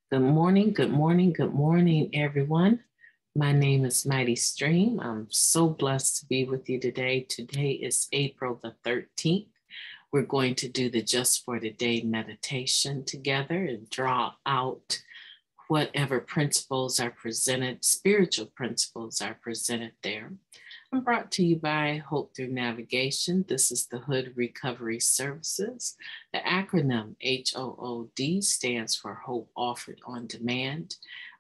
Good morning, good morning, good morning, everyone. My name is MightyStream. I'm so blessed to be with you today. Today is April the 13th. We're going to do the Just for Today meditation together and draw out whatever principles are presented, spiritual principles are presented there. I'm brought to you by Hope Through Navigation. This is the H.O.O.D Recovery Services. The acronym H.O.O.D stands for Hope Offered on Demand.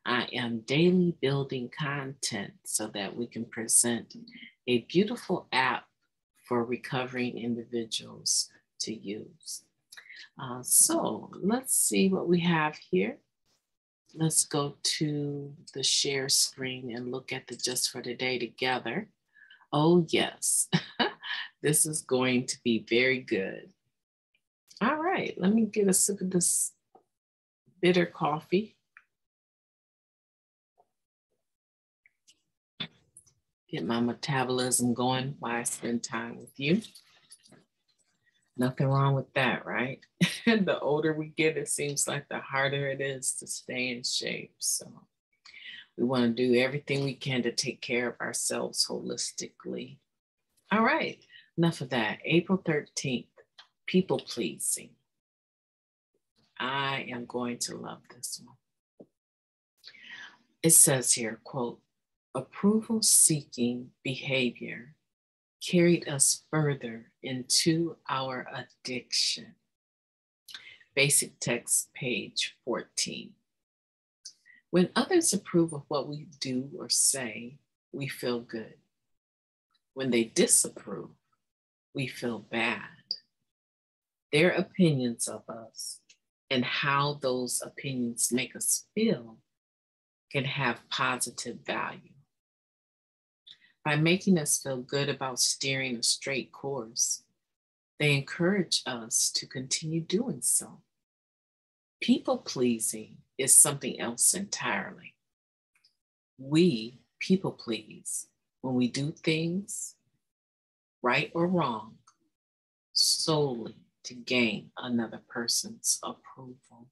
I am daily building content so that we can present a beautiful app for recovering individuals to use. So let's see what we have here. Let's go to the share screen and look at the Just for Today together. Oh, yes, this is going to be very good. All right, let me get a sip of this bitter coffee. Get my metabolism going while I spend time with you. Nothing wrong with that, right? The older we get, it seems like the harder it is to stay in shape. So we want to do everything we can to take care of ourselves holistically. All right, enough of that. April 13th, people pleasing. I am going to love this one. It says here, quote, approval seeking behavior carried us further into our addiction. Basic text, page 14. When others approve of what we do or say, we feel good. When they disapprove, we feel bad. Their opinions of us and how those opinions make us feel can have positive value. By making us feel good about steering a straight course, they encourage us to continue doing so. People pleasing is something else entirely. We people please when we do things, right or wrong, solely to gain another person's approval.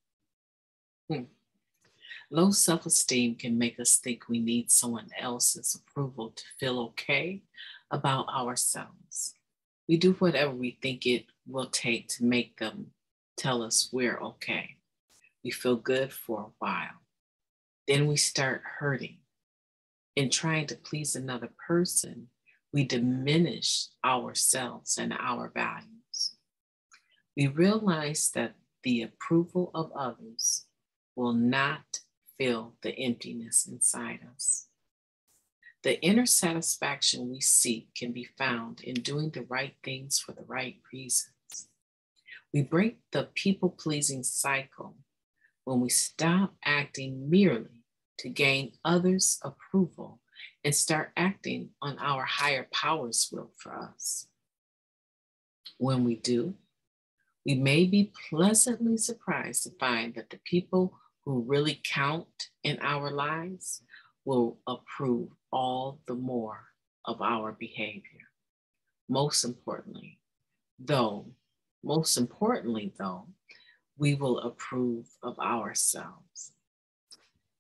Low self-esteem can make us think we need someone else's approval to feel okay about ourselves. We do whatever we think it will take to make them tell us we're okay. We feel good for a while. Then we start hurting. In trying to please another person, we diminish ourselves and our values. We realize that the approval of others will not fill the emptiness inside us. The inner satisfaction we seek can be found in doing the right things for the right reasons. We break the people-pleasing cycle when we stop acting merely to gain others' approval and start acting on our higher power's will for us. When we do, we may be pleasantly surprised to find that the people who really count in our lives will approve all the more of our behavior. Most importantly, though, we will approve of ourselves.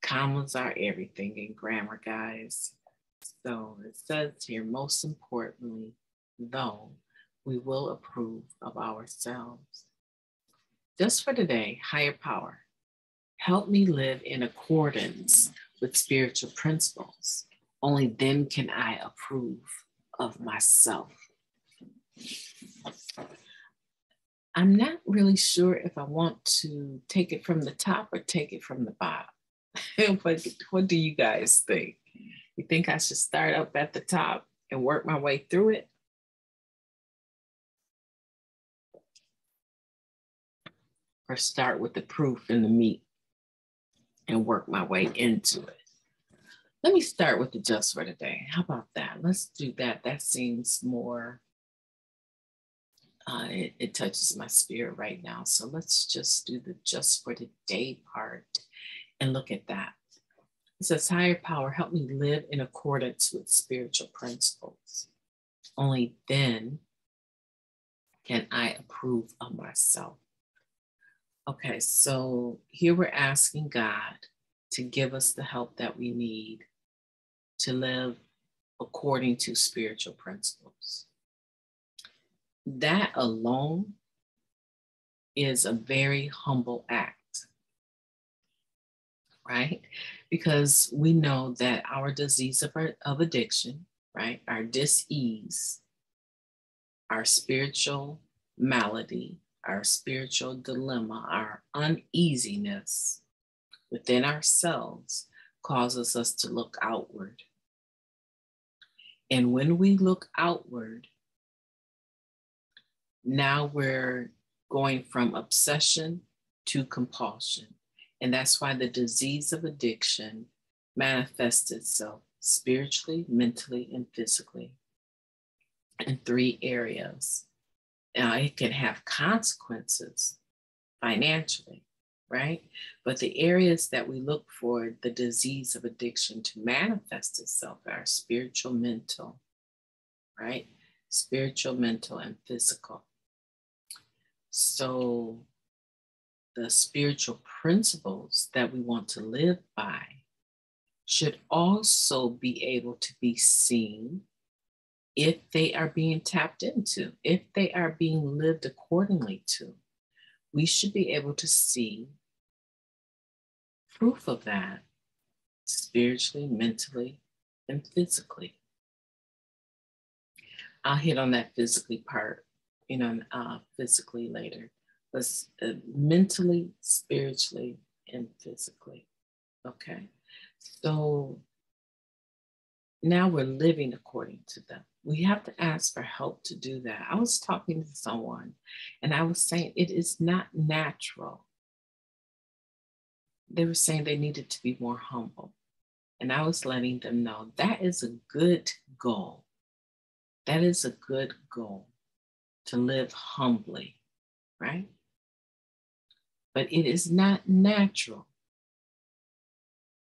Commas are everything in grammar, guys. So it says here, most importantly, though, we will approve of ourselves. Just for today, higher power, help me live in accordance with spiritual principles. Only then can I approve of myself. I'm not really sure if I want to take it from the top or take it from the bottom. What do you guys think? You think I should start up at the top and work my way through it? Or start with the proof and the meat and work my way into it? Let me start with the just for today. How about that? Let's do that. That seems more, it touches my spirit right now. So let's just do the just for today part and look at that. It says, higher power, help me live in accordance with spiritual principles. Only then can I approve of myself. Okay, so here we're asking God to give us the help that we need to live according to spiritual principles. That alone is a very humble act, right? Because we know that our disease of addiction, right, our dis-ease, our spiritual malady, our spiritual dilemma, our uneasiness within ourselves causes us to look outward. And when we look outward, now we're going from obsession to compulsion. And that's why the disease of addiction manifests itself spiritually, mentally, and physically in three areas. Now, it can have consequences financially, right? But the areas that we look for the disease of addiction to manifest itself are spiritual, mental, right? Spiritual, mental, and physical. So the spiritual principles that we want to live by should also be able to be seen if they are being tapped into, if they are being lived accordingly to. We should be able to see proof of that spiritually, mentally, and physically. I'll hit on that physically part, physically later. But mentally, spiritually, and physically. Okay. So now we're living according to them. We have to ask for help to do that. I was talking to someone and I was saying it is not natural. They were saying they needed to be more humble. And I was letting them know that is a good goal. That is a good goal to live humbly, right? But it is not natural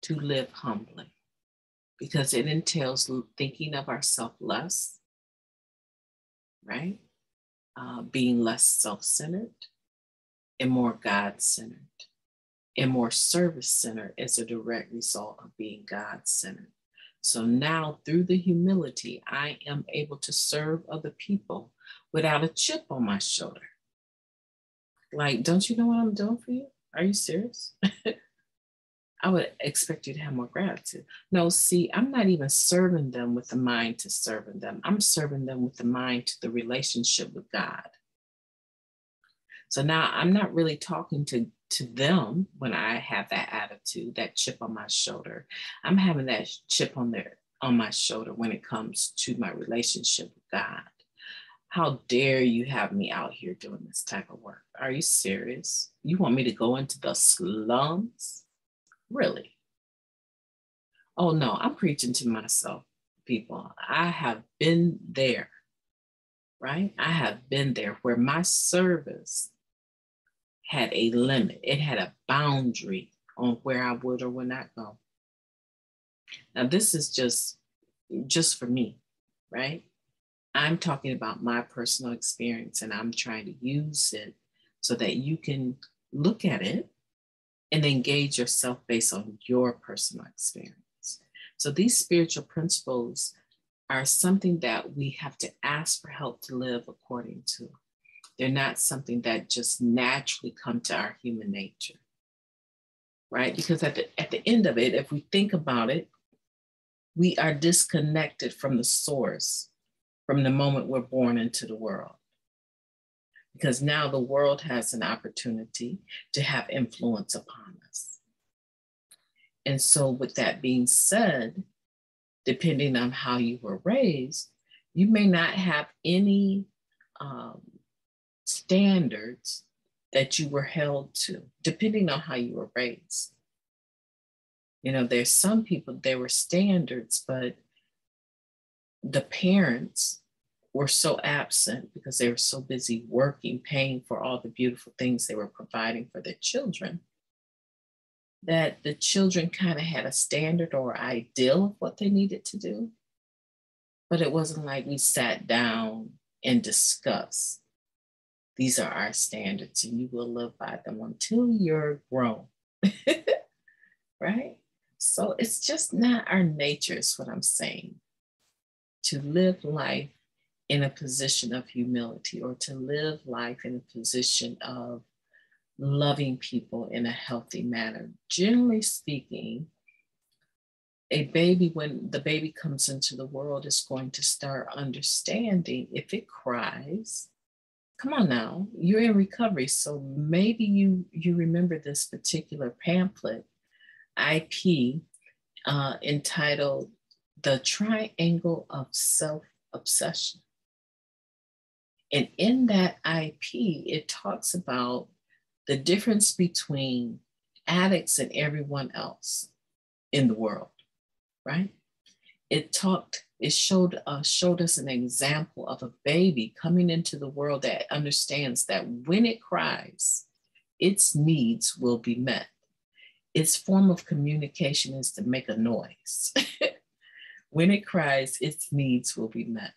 to live humbly because it entails thinking of ourselves less, right? Being less self-centered and more God-centered. And more service-centered as a direct result of being God-centered. So now through the humility, I am able to serve other people without a chip on my shoulder. Like, don't you know what I'm doing for you? Are you serious? I would expect you to have more gratitude. No, see, I'm not even serving them with the mind to serving them. I'm serving them with the mind to the relationship with God. So now I'm not really talking to them when I have that attitude, that chip on my shoulder. I'm having that chip on my shoulder when it comes to my relationship with God. How dare you have me out here doing this type of work? Are you serious? You want me to go into the slums? Really? Oh no, I'm preaching to myself, people. I have been there, right? I have been there where my service had a limit. It had a boundary on where I would or would not go. Now, this is just for me, right? I'm talking about my personal experience and I'm trying to use it so that you can look at it and engage yourself based on your personal experience. So these spiritual principles are something that we have to ask for help to live according to. They're not something that just naturally come to our human nature, right? Because at the end of it, if we think about it, we are disconnected from the source from the moment we're born into the world. Because now the world has an opportunity to have influence upon us. And so with that being said, depending on how you were raised, you may not have any standards that you were held to, depending on how you were raised. There's some people, there were standards, but the parents were so absent because they were so busy working, paying for all the beautiful things they were providing for their children, that the children kind of had a standard or ideal of what they needed to do. But it wasn't like we sat down and discussed These are our standards, and you will live by them until you're grown, right? So it's just not our nature, is what I'm saying, to live life in a position of humility, or to live life in a position of loving people in a healthy manner. Generally speaking, a baby, when the baby comes into the world, is going to start understanding if it cries. Come on now, you're in recovery, so maybe you remember this particular pamphlet, IP, entitled The Triangle of Self-Obsession. And in that IP, it talks about the difference between addicts and everyone else in the world, right? It showed us an example of a baby coming into the world that understands that when it cries, its needs will be met. Its form of communication is to make a noise. When it cries, its needs will be met.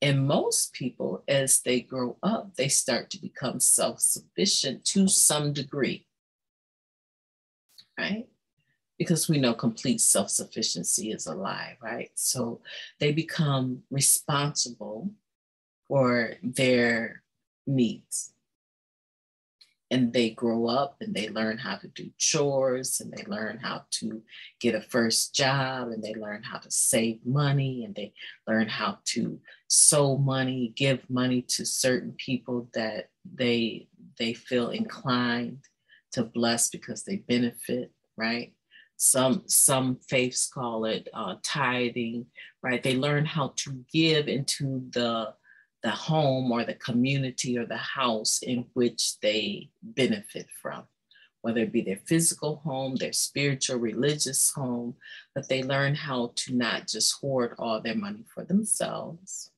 And most people, as they grow up, they start to become self-sufficient to some degree, right? Because we know complete self-sufficiency is a lie, right? So they become responsible for their needs. And they grow up and they learn how to do chores, and they learn how to get a first job, and they learn how to save money, and they learn how to sow money, give money to certain people that they feel inclined to bless because they benefit, right? Some faiths call it tithing, right? They learn how to give into the home or the community or the house in which they benefit from, whether it be their physical home, their spiritual, religious home, but they learn how to not just hoard all their money for themselves.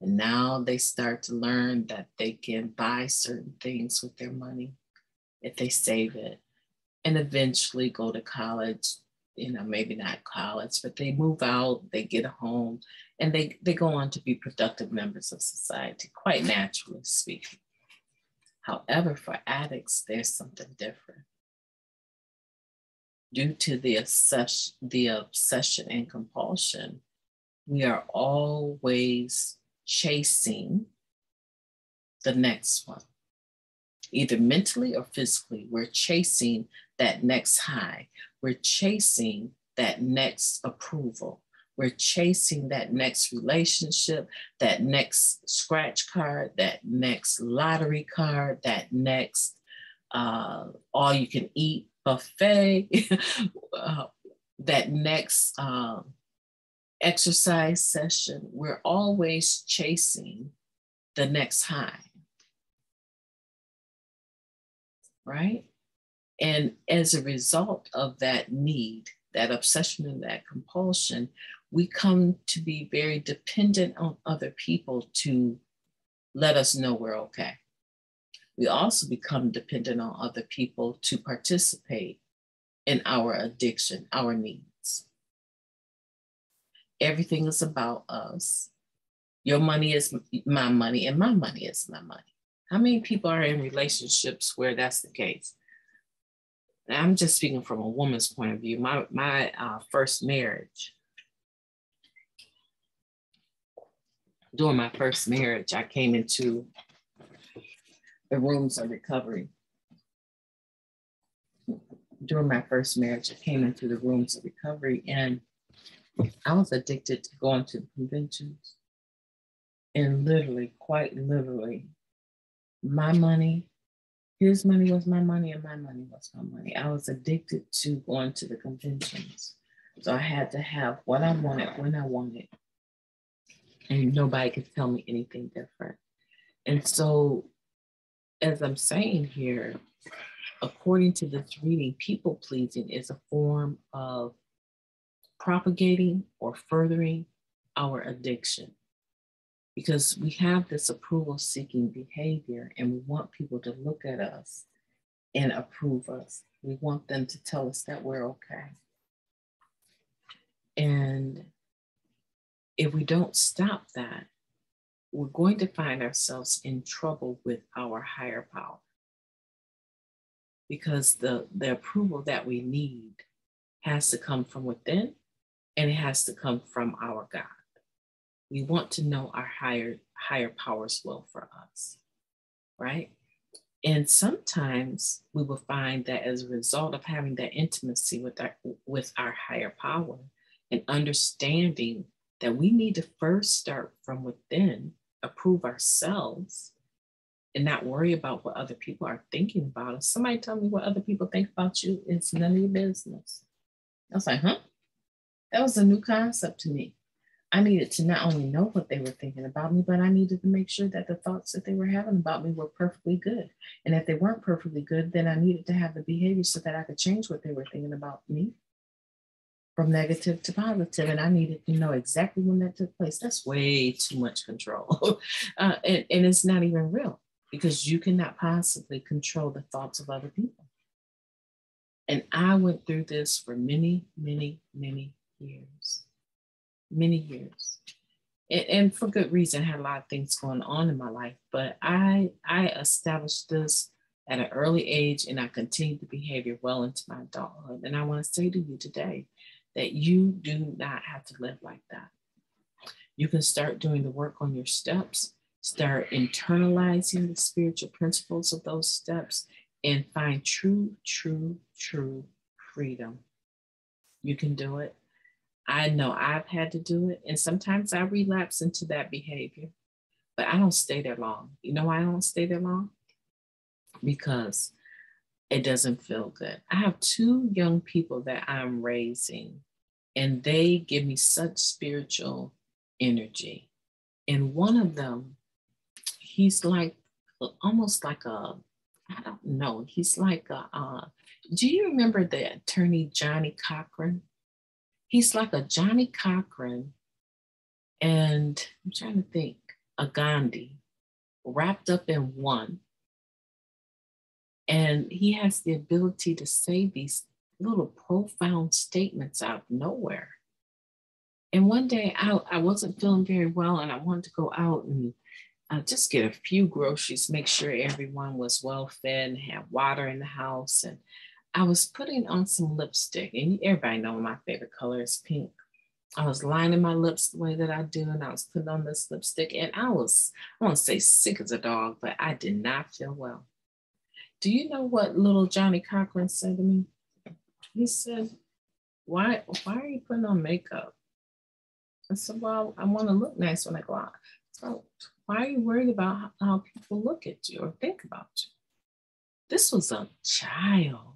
And now they start to learn that they can buy certain things with their money if they save it, and eventually go to college, maybe not college, but they move out, they get a home, and they go on to be productive members of society, quite naturally speaking. However, for addicts, there's something different. Due to the obsession and compulsion, we are always chasing the next one. Either mentally or physically, we're chasing that next high. We're chasing that next approval. We're chasing that next relationship, that next scratch card, that next lottery card, that next all you can eat buffet, that next exercise session. We're always chasing the next high, right? And as a result of that need, that obsession and that compulsion, we come to be very dependent on other people to let us know we're okay. We also become dependent on other people to participate in our addiction, our needs. Everything is about us. Your money is my money, and my money is my money. How many people are in relationships where that's the case? And I'm just speaking from a woman's point of view. My first marriage, during my first marriage, I came into the rooms of recovery. During my first marriage, I came into the rooms of recovery, and I was addicted to going to the conventions. And literally, quite literally, my money, his money was my money, and my money was my money. I was addicted to going to the conventions. So I had to have what I wanted when I wanted. And nobody could tell me anything different. And so, as I'm saying here, according to this reading, people pleasing is a form of propagating or furthering our addiction. Because we have this approval-seeking behavior, and we want people to look at us and approve us. We want them to tell us that we're okay. And if we don't stop that, we're going to find ourselves in trouble with our higher power, because the approval that we need has to come from within, and it has to come from our God. We want to know our higher power's will for us, right? And sometimes we will find that as a result of having that intimacy with our higher power and understanding that we need to first start from within, approve ourselves, and not worry about what other people are thinking about us. Somebody tell me what other people think about you, it's none of your business. I was like, huh? That was a new concept to me. I needed to not only know what they were thinking about me, but I needed to make sure that the thoughts that they were having about me were perfectly good. And if they weren't perfectly good, then I needed to have the behavior so that I could change what they were thinking about me from negative to positive. And I needed to know exactly when that took place. That's way too much control. And it's not even real, because you cannot possibly control the thoughts of other people. And I went through this for many, many, many years. Many years. And for good reason. I had a lot of things going on in my life, but I established this at an early age, and I continued the behavior well into my adulthood. And I want to say to you today that you do not have to live like that. You can start doing the work on your steps, start internalizing the spiritual principles of those steps, and find true freedom. You can do it. I know I've had to do it, and sometimes I relapse into that behavior, but I don't stay there long. You know why I don't stay there long? Because it doesn't feel good. I have 2 young people that I'm raising, and they give me such spiritual energy. And one of them, he's like almost like a, I don't know, he's like a, do you remember the attorney Johnny Cochran? He's like a Johnny Cochran, and I'm trying to think, a Gandhi wrapped up in one. And he has the ability to say these little profound statements out of nowhere. And one day I wasn't feeling very well, and I wanted to go out and just get a few groceries, make sure everyone was well fed and had water in the house. And I was putting on some lipstick, and everybody knows my favorite color is pink. I was lining my lips the way that I do, and I was putting on this lipstick, and I won't say sick as a dog, but I did not feel well. Do you know what little Johnny Cochran said to me? He said, why are you putting on makeup? I said, well, I want to look nice when I go out. So why are you worried about how people look at you or think about you? This was a child.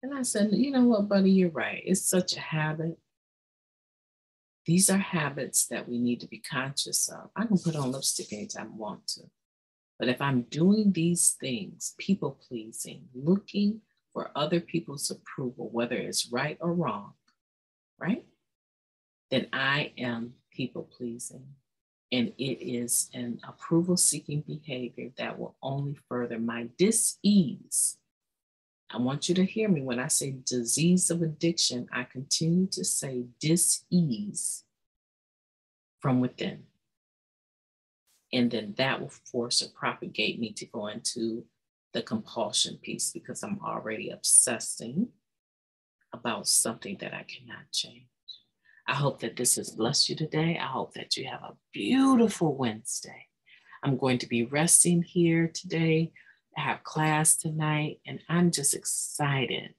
And I said, you know what, buddy, you're right. It's such a habit. These are habits that we need to be conscious of. I can put on lipstick anytime I want to. But if I'm doing these things, people pleasing, looking for other people's approval, whether it's right or wrong, right? Then I am people pleasing. And it is an approval seeking behavior that will only further my dis-ease. I want you to hear me when I say disease of addiction, I continue to say dis-ease from within. And then that will force or propagate me to go into the compulsion piece, because I'm already obsessing about something that I cannot change. I hope that this has blessed you today. I hope that you have a beautiful Wednesday. I'm going to be resting here today. I have class tonight, and I'm just excited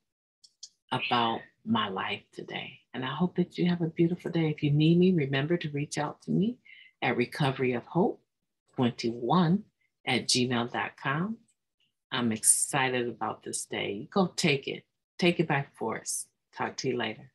about my life today. And I hope that you have a beautiful day. If you need me, remember to reach out to me at recoveryofhope21@gmail.com. I'm excited about this day. Go take it. Take it by force. Talk to you later.